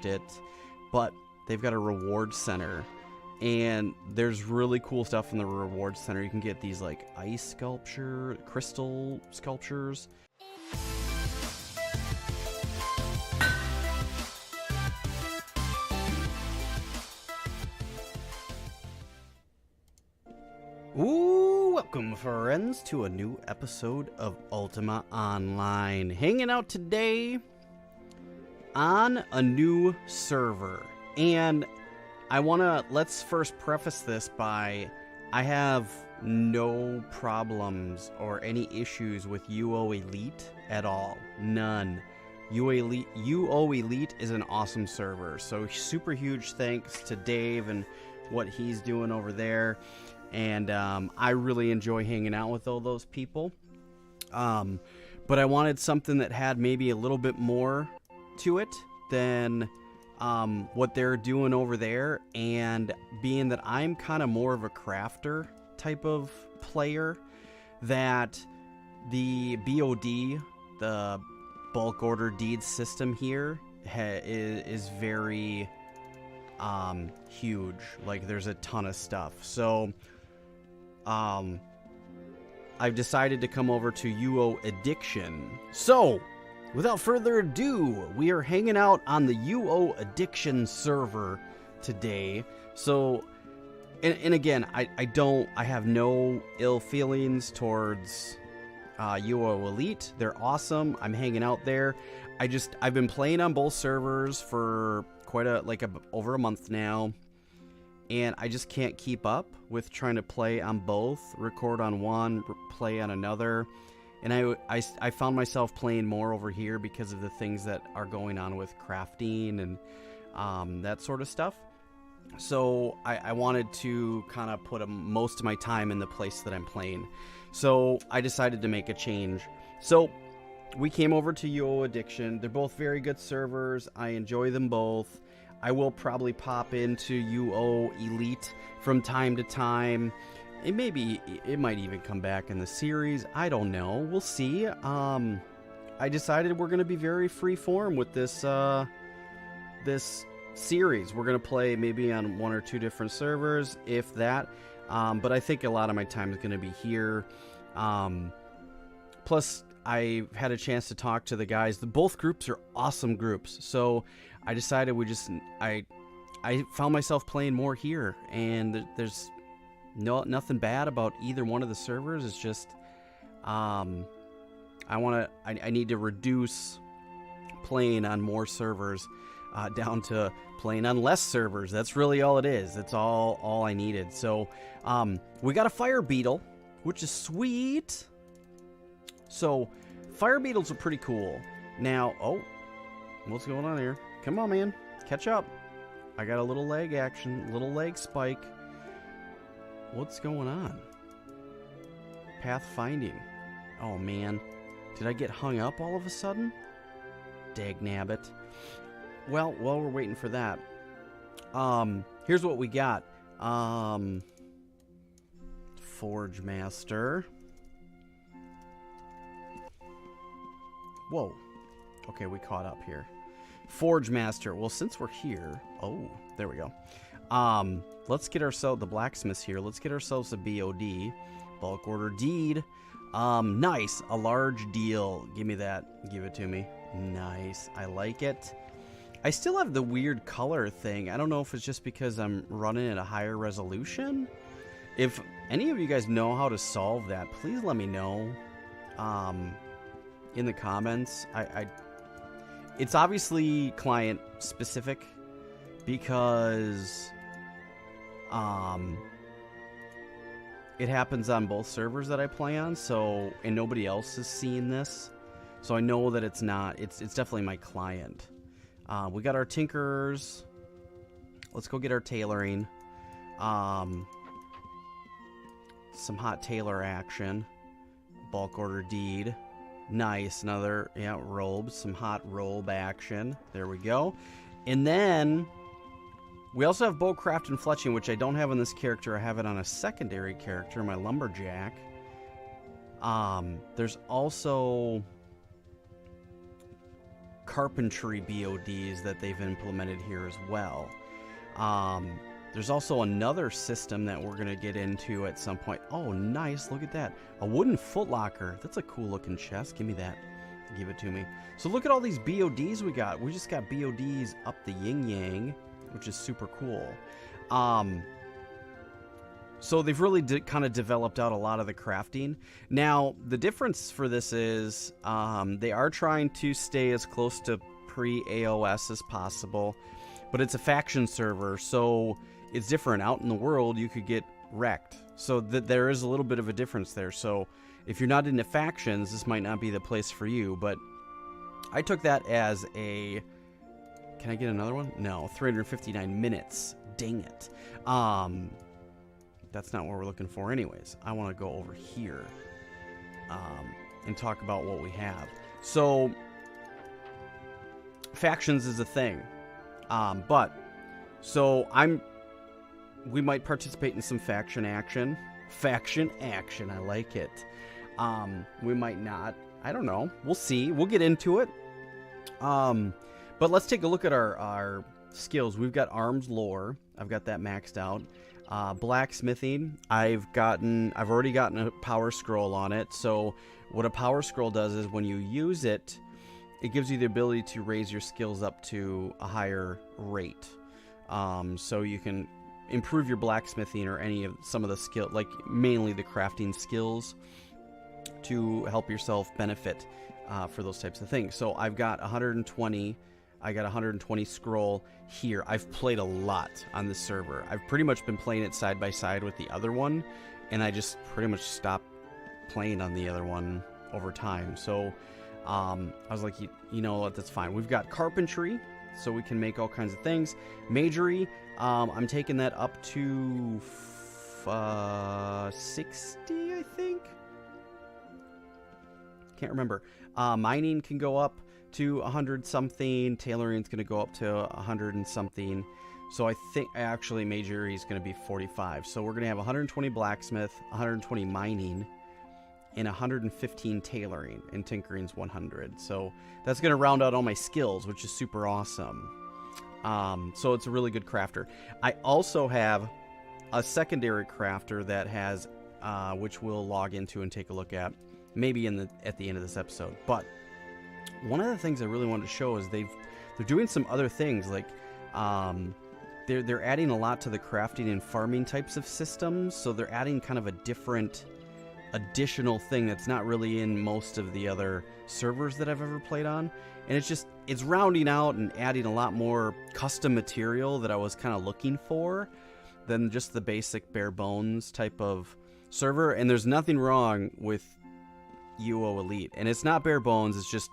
finished it, but they've got a reward center, and there's really cool stuff in the reward center. You can get these like ice crystal sculptures. Ooh, welcome friends to a new episode of Ultima Online. Hanging out today on a new server. And let's first preface this by, I have no problems or any issues with UO Elite at all. None. UO Elite is an awesome server. So super huge thanks to Dave and what he's doing over there. And I really enjoy hanging out with all those people. But I wanted something that had maybe a little bit more to it than what they're doing over there. And being that I'm kind of more of a crafter type of player, that the BOD, the bulk order deeds system here, is very huge. Like, there's a ton of stuff. So I've decided to come over to UO Addiction. So, without further ado, we are hanging out on the UO Addiction server today. So, and again, I have no ill feelings towards UO Elite. They're awesome. I'm hanging out there. I've been playing on both servers for over a month now. And I just can't keep up with trying to play on both, record on one, play on another. And I found myself playing more over here because of the things that are going on with crafting and that sort of stuff. So I wanted to kind of put most of my time in the place that I'm playing. So I decided to make a change. So we came over to UO Addiction. They're both very good servers. I enjoy them both. I will probably pop into UO Elite from time to time. It might even come back in the series. I don't know. We'll see. I decided we're going to be very free form with this series. We're going to play maybe on one or two different servers, if that. But I think a lot of my time is going to be here. Plus, I had a chance to talk to the guys. Both groups are awesome groups. So I decided I found myself playing more here, and there's nothing bad about either one of the servers. It's just I need to reduce playing on more servers down to playing on less servers. That's really all it is. That's all I needed. So we got a fire beetle, which is sweet. So fire beetles are pretty cool. Now, what's going on here? Come on, man. Catch up. I got a little leg action, little leg spike. What's going on? Pathfinding. Oh, man. Did I get hung up all of a sudden? Dagnabbit. Well, while we're waiting for that, here's what we got. Forge Master. Whoa. Okay, we caught up here. Forge Master. Well, since we're here... Oh, there we go. Let's get ourselves... The blacksmiths here. Let's get ourselves a BOD. Bulk order deed. Nice. A large deal. Give me that. Give it to me. Nice. I like it. I still have the weird color thing. I don't know if it's just because I'm running at a higher resolution. If any of you guys know how to solve that, please let me know. In the comments. It's obviously client specific because it happens on both servers that I play on, and nobody else is seeing this, so I know that it's definitely my client. We got our tinkerers. Let's go get our tailoring. Some hot tailor action. Bulk order deed. Nice. Another, robe. Some hot robe action. There we go. And then we also have bowcraft and fletching, which I don't have on this character. I have it on a secondary character, my lumberjack. There's also carpentry BODs that they've implemented here as well. There's also another system that we're going to get into at some point. Oh, nice. Look at that. A wooden footlocker. That's a cool looking chest. Give me that. Give it to me. So look at all these BODs we got. We just got BODs up the yin-yang, which is super cool. So they've really kind of developed out a lot of the crafting. Now, the difference for this is they are trying to stay as close to pre-AOS as possible, but it's a faction server, so it's different. Out in the world, you could get wrecked. So there is a little bit of a difference there. So if you're not into factions, this might not be the place for you, but I took that as a... Can I get another one? No, 359 minutes. Dang it. That's not what we're looking for anyways. I want to go over here and talk about what we have. So, factions is a thing. We might participate in some faction action. Faction action, I like it. We might not. I don't know. We'll see. We'll get into it. But let's take a look at our skills. We've got arms lore. I've got that maxed out. Blacksmithing. I've already gotten a power scroll on it. So what a power scroll does is when you use it, it gives you the ability to raise your skills up to a higher rate. So you can improve your blacksmithing or some of the skill, like mainly the crafting skills, to help yourself benefit for those types of things. So I've got 120. I got 120 scroll here. I've played a lot on this server. I've pretty much been playing it side by side with the other one, and I just pretty much stopped playing on the other one over time. So I was like, you know what, that's fine. We've got carpentry, so we can make all kinds of things. Magery, I'm taking that up to 60, I think. Can't remember. Mining can go up to 100 something. Tailoring's going to go up to 100 and something. So I think actually Magery is going to be 45. So we're going to have 120 blacksmith, 120 mining, and 115 tailoring, and tinkering's 100. So that's going to round out all my skills, which is super awesome. So it's a really good crafter. I also have a secondary crafter that has, which we'll log into and take a look at, maybe at the end of this episode. But one of the things I really wanted to show is they're doing some other things, like they're adding a lot to the crafting and farming types of systems. So they're adding kind of a different additional thing that's not really in most of the other servers that I've ever played on. And it's rounding out and adding a lot more custom material that I was kind of looking for than just the basic bare bones type of server. And there's nothing wrong with UO Elite, and it's not bare bones, it's just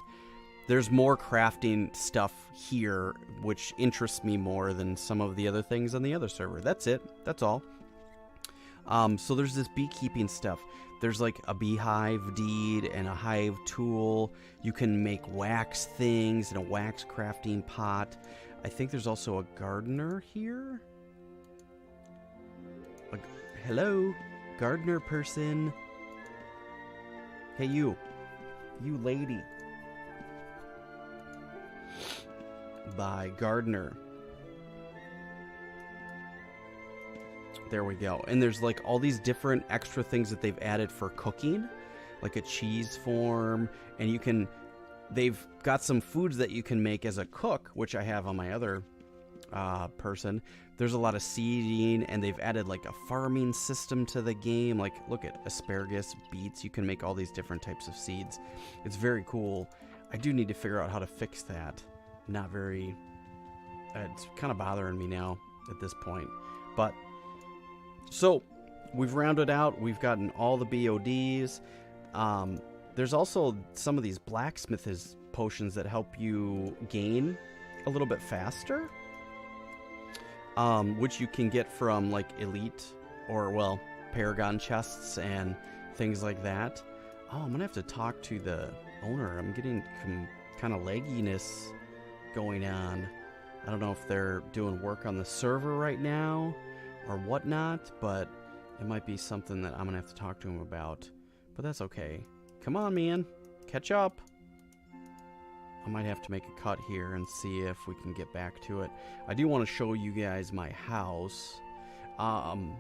there's more crafting stuff here which interests me more than some of the other things on the other server. That's it. That's all. So there's this beekeeping stuff. There's like a beehive deed and a hive tool. You can make wax things and a wax crafting pot. I think there's also a gardener here. Hello, gardener person. Hey, you lady. By gardener. There we go. And there's like all these different extra things that they've added for cooking, like a cheese form, and they've got some foods that you can make as a cook, which I have on my other person. There's a lot of seeding, and they've added like a farming system to the game. Like, look at asparagus, beets. You can make all these different types of seeds. It's very cool. I do need to figure out how to fix that. It's kind of bothering me now at this point. But, so, we've rounded out. We've gotten all the BODs. There's also some of these blacksmith's potions that help you gain a little bit faster. Which you can get from like elite or, well, Paragon chests and things like that. Oh, I'm gonna have to talk to the owner. I'm getting kind of lagginess going on. I don't know if they're doing work on the server right now or whatnot, but it might be something that I'm gonna have to talk to him about. But that's okay. Come on, man. Catch up. I might have to make a cut here and see if we can get back to it. I do want to show you guys my house, and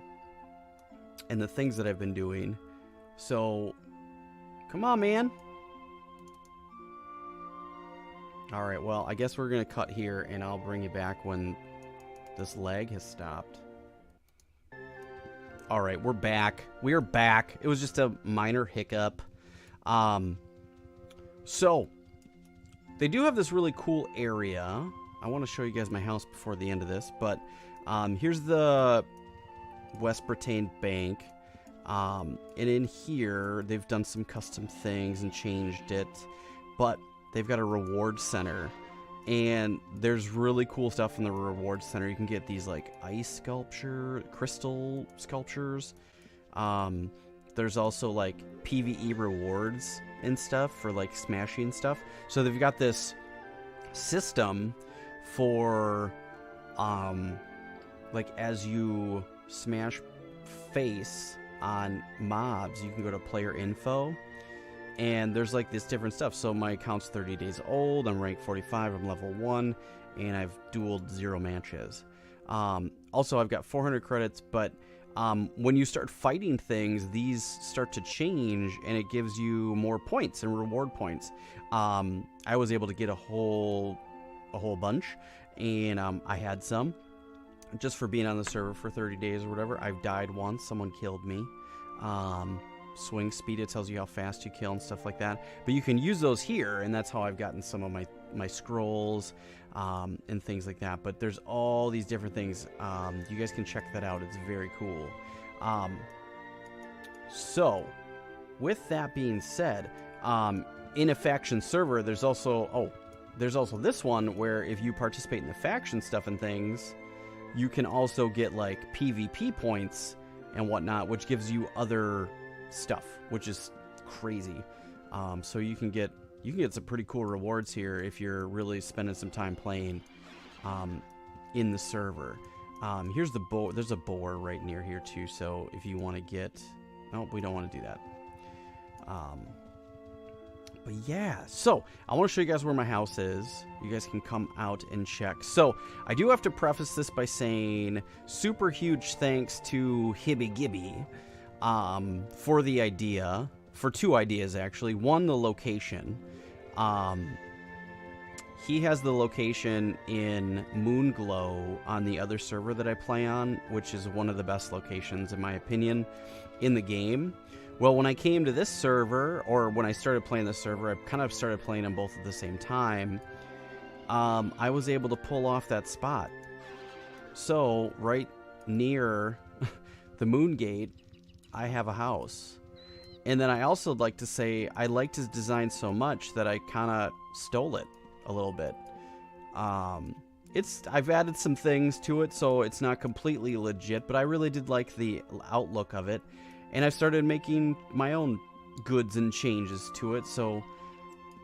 the things that I've been doing. So, come on, man. All right, well, I guess we're going to cut here, and I'll bring you back when this lag has stopped. All right, we're back. We are back. It was just a minor hiccup. So, they do have this really cool area. I want to show you guys my house before the end of this, but here's the West Britain Bank. And in here, they've done some custom things and changed it, but they've got a reward center, and there's really cool stuff in the reward center. You can get these like crystal sculptures. There's also like PvE rewards and stuff for like smashing stuff. So they've got this system for like as you smash face on mobs, you can go to player info, and there's like this different stuff. So my account's 30 days old, I'm rank 45, I'm level 1, and I've dueled 0 matches. Also, I've got 400 credits, but when you start fighting things, these start to change, and it gives you more points and reward points. I was able to get a whole bunch, and I had some just for being on the server for 30 days or whatever. I've died once, someone killed me. Swing speed, it tells you how fast you kill and stuff like that. But you can use those here, and that's how I've gotten some of my scrolls and things like that. But there's all these different things. You guys can check that out. It's very cool. So, with that being said, in a faction server, there's also this one where if you participate in the faction stuff and things, you can also get like PvP points and whatnot, which gives you other stuff, which is crazy. So you can get some pretty cool rewards here if you're really spending some time playing in the server. Here's the boar. There's a boar right near here too. So if you want to get, no, we don't want to do that. But yeah, so I want to show you guys where my house is. You guys can come out and check. So I do have to preface this by saying super huge thanks to Hibby Gibby for the idea, for 2 ideas actually. One, the location. He has the location in Moonglow on the other server that I play on, which is one of the best locations in my opinion in the game. Well, when I came to this server, or when I started playing this server, I kind of started playing them both at the same time. I was able to pull off that spot. So, right near the Moon Gate, I have a house. And then I also like to say I liked his design so much that I kind of stole it a little bit. I've added some things to it, so it's not completely legit, but I really did like the outlook of it. And I've started making my own goods and changes to it. So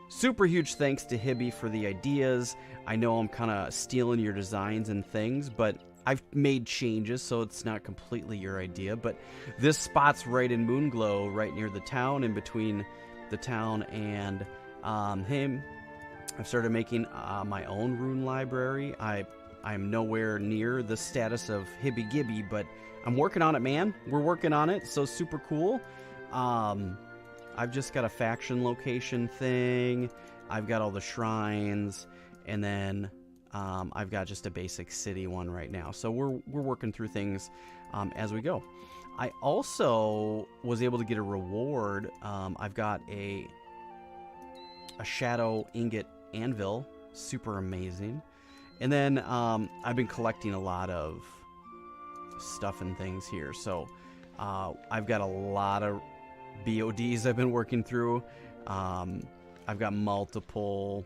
super huge thanks to Hibby for the ideas. I know I'm kind of stealing your designs and things, but I've made changes, so it's not completely your idea. But this spot's right in Moonglow, right near the town, in between the town and him. I've started making my own rune library. I'm nowhere near the status of Hibby Gibby, but I'm working on it, man. We're working on it, so super cool. I've just got a faction location thing. I've got all the shrines, and then I've got just a basic city one right now. So we're working through things as we go. I also was able to get a reward. I've got a shadow ingot anvil, super amazing. And then I've been collecting a lot of stuff and things here. So I've got a lot of BODs I've been working through. I've got multiple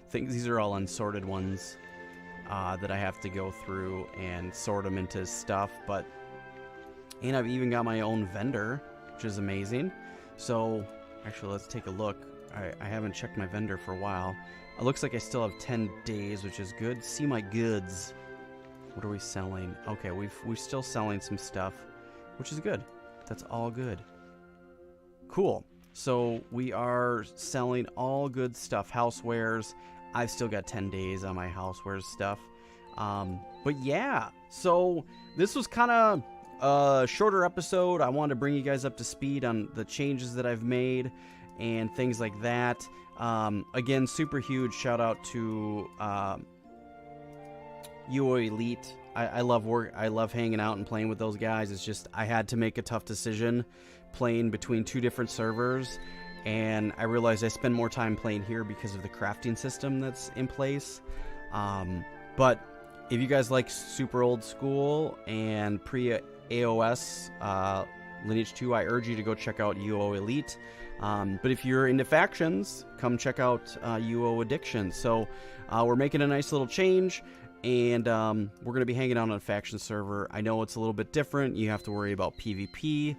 things. These are all unsorted ones that I have to go through and sort them into stuff. And I've even got my own vendor, which is amazing. So actually, let's take a look. I haven't checked my vendor for a while. It looks like I still have 10 days, which is good. See my goods. What are we selling? Okay, we're still selling some stuff, which is good. That's all good. Cool. So we are selling all good stuff, housewares. I've still got 10 days on my housewares stuff. But yeah, so this was kind of a shorter episode. I wanted to bring you guys up to speed on the changes that I've made and things like that. Again, super huge shout out to UO Elite. I love hanging out and playing with those guys. It's just I had to make a tough decision playing between 2 different servers, and I realized I spend more time playing here because of the crafting system that's in place. But if you guys like super old school and pre-AOS Lineage 2, I urge you to go check out UO Elite. But if you're into factions, come check out UO Addiction. So we're making a nice little change, and we're going to be hanging out on a faction server. I know it's a little bit different. You have to worry about PvP,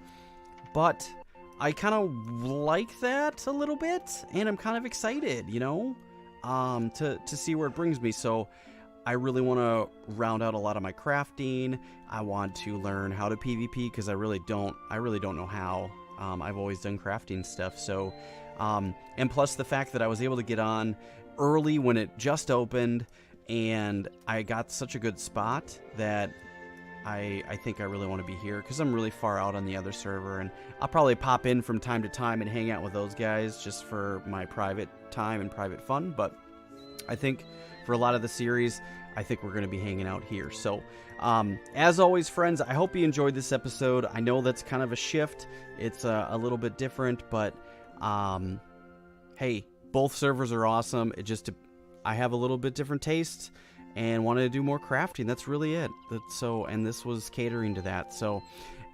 but I kind of like that a little bit, and I'm kind of excited, you know, to see where it brings me. So I really want to round out a lot of my crafting. I want to learn how to PvP because I really don't know how. I've always done crafting stuff. So, and plus the fact that I was able to get on early when it just opened, and I got such a good spot that I think I really want to be here because I'm really far out on the other server, and I'll probably pop in from time to time and hang out with those guys just for my private time and private fun. But I think for a lot of the series, I think we're going to be hanging out here. So, as always, friends, I hope you enjoyed this episode. I know that's kind of a shift. It's a little bit different, but hey, both servers are awesome. I have a little bit different taste and wanted to do more crafting. That's really it. And this was catering to that. So,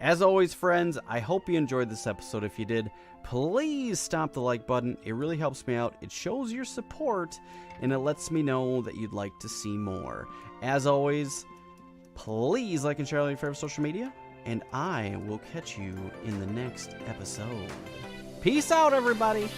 as always, friends, I hope you enjoyed this episode. If you did, please stomp the like button. It really helps me out. It shows your support, and it lets me know that you'd like to see more. As always, please like and share on your favorite social media, and I will catch you in the next episode. Peace out, everybody!